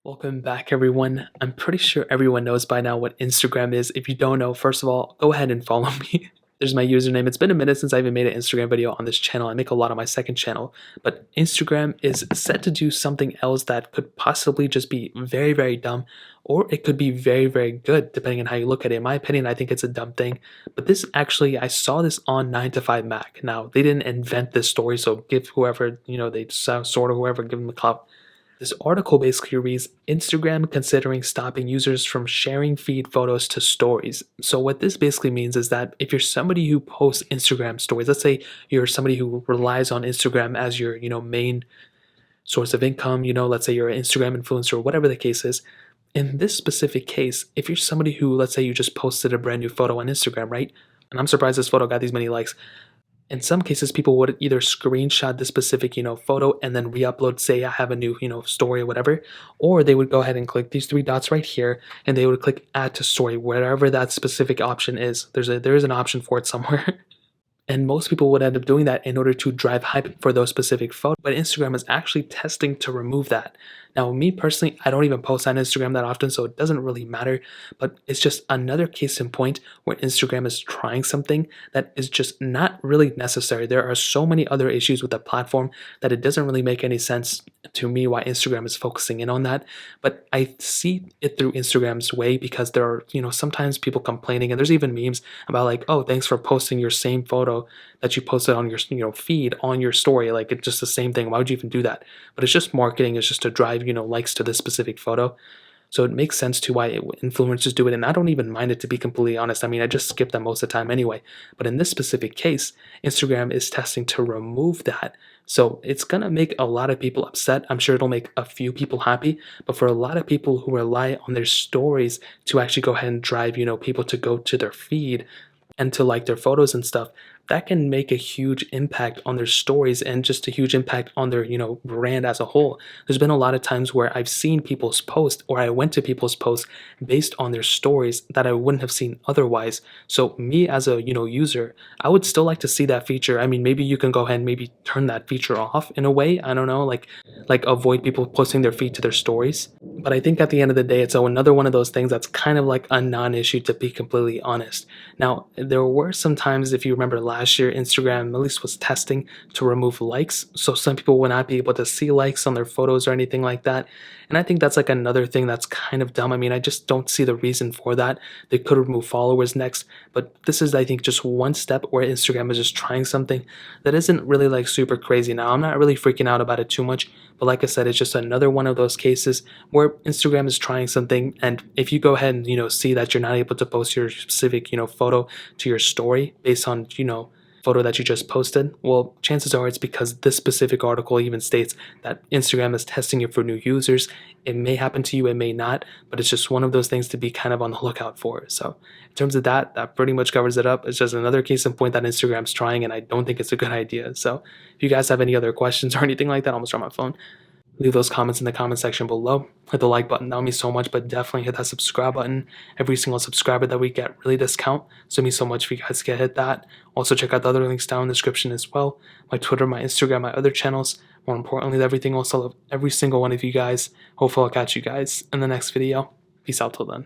Welcome back, everyone. I'm pretty sure everyone knows by now what Instagram is. If you don't know, first of all, go ahead and follow me. There's my username. It's been a minute since I even made an Instagram video on this channel. I make a lot on my second channel, but Instagram is set to do something else that could possibly just be very, very dumb, or it could be very, very good, depending on how you look at it. In my opinion, I think it's a dumb thing, but this actually, I saw this on 9 to 5 Mac. Now, they didn't invent this story, so give whoever, they sort of whoever, give them a clap. This article basically reads Instagram considering stopping users from sharing feed photos to stories. So, what this basically means is that if you're somebody who posts Instagram stories, let's say you're somebody who relies on Instagram as your main source of income, let's say you're an Instagram influencer or whatever the case is. In this specific case, if you're somebody who, let's say you just posted a brand new photo on Instagram, right? And I'm surprised this photo got these many likes. In some cases, people would either screenshot the specific, photo and then re-upload, say I have a new, story or whatever, or they would go ahead and click these three dots right here, and they would click add to story, wherever that specific option is. There is an option for it somewhere. And most people would end up doing that in order to drive hype for those specific photos. But Instagram is actually testing to remove that. Now, me personally, I don't even post on Instagram that often, so it doesn't really matter. But it's just another case in point where Instagram is trying something that is just not really necessary. There are so many other issues with the platform that it doesn't really make any sense to me why Instagram is focusing in on that. But I see it through Instagram's way because there are, sometimes people complaining, and there's even memes about like, oh, thanks for posting your same photo that you posted on your feed on your story. Like, it's just the same thing. Why would you even do that? But it's just marketing. It's just to drive likes to this specific photo. So it makes sense to why influencers do it, and I don't even mind it, to be completely honest. I mean, I just skip them most of the time anyway. But in this specific case, Instagram is testing to remove that. So it's gonna make a lot of people upset. I'm sure it'll make a few people happy, but for a lot of people who rely on their stories to actually go ahead and drive, people to go to their feed and to like their photos and stuff, that can make a huge impact on their stories and just a huge impact on their, brand as a whole. There's been a lot of times where I've seen people's posts, or I went to people's posts based on their stories that I wouldn't have seen otherwise. So me as a, user, I would still like to see that feature. I mean, maybe you can go ahead and maybe turn that feature off in a way. I don't know, like avoid people posting their feed to their stories. But I think at the end of the day, it's another one of those things that's kind of like a non-issue, to be completely honest. Now, there were some times, if you remember last year, Instagram at least was testing to remove likes. So some people would not be able to see likes on their photos or anything like that. And I think that's like another thing that's kind of dumb. I mean, I just don't see the reason for that. They could remove followers next. But this is, I think, just one step where Instagram is just trying something that isn't really like super crazy. Now, I'm not really freaking out about it too much. But like I said, it's just another one of those cases where Instagram is trying something. And if you go ahead and, see that you're not able to post your specific, photo to your story based on, photo that you just posted, well, chances are it's because this specific article even states that Instagram is testing it for new users. It may happen to you, it may not, but it's just one of those things to be kind of on the lookout for. So in terms of that, that pretty much covers it up. It's just another case in point that Instagram's trying, and I don't think it's a good idea. So if you guys have any other questions or anything like that, I almost dropped my phone. Leave those comments in the comment section below. Hit the like button, that would mean so much, but definitely hit that subscribe button. Every single subscriber that we get really does count, so it means so much if you guys can hit that. Also check out the other links down in the description as well. My Twitter, my Instagram, my other channels. More importantly, everything else. I love every single one of you guys. Hopefully I'll catch you guys in the next video. Peace out till then.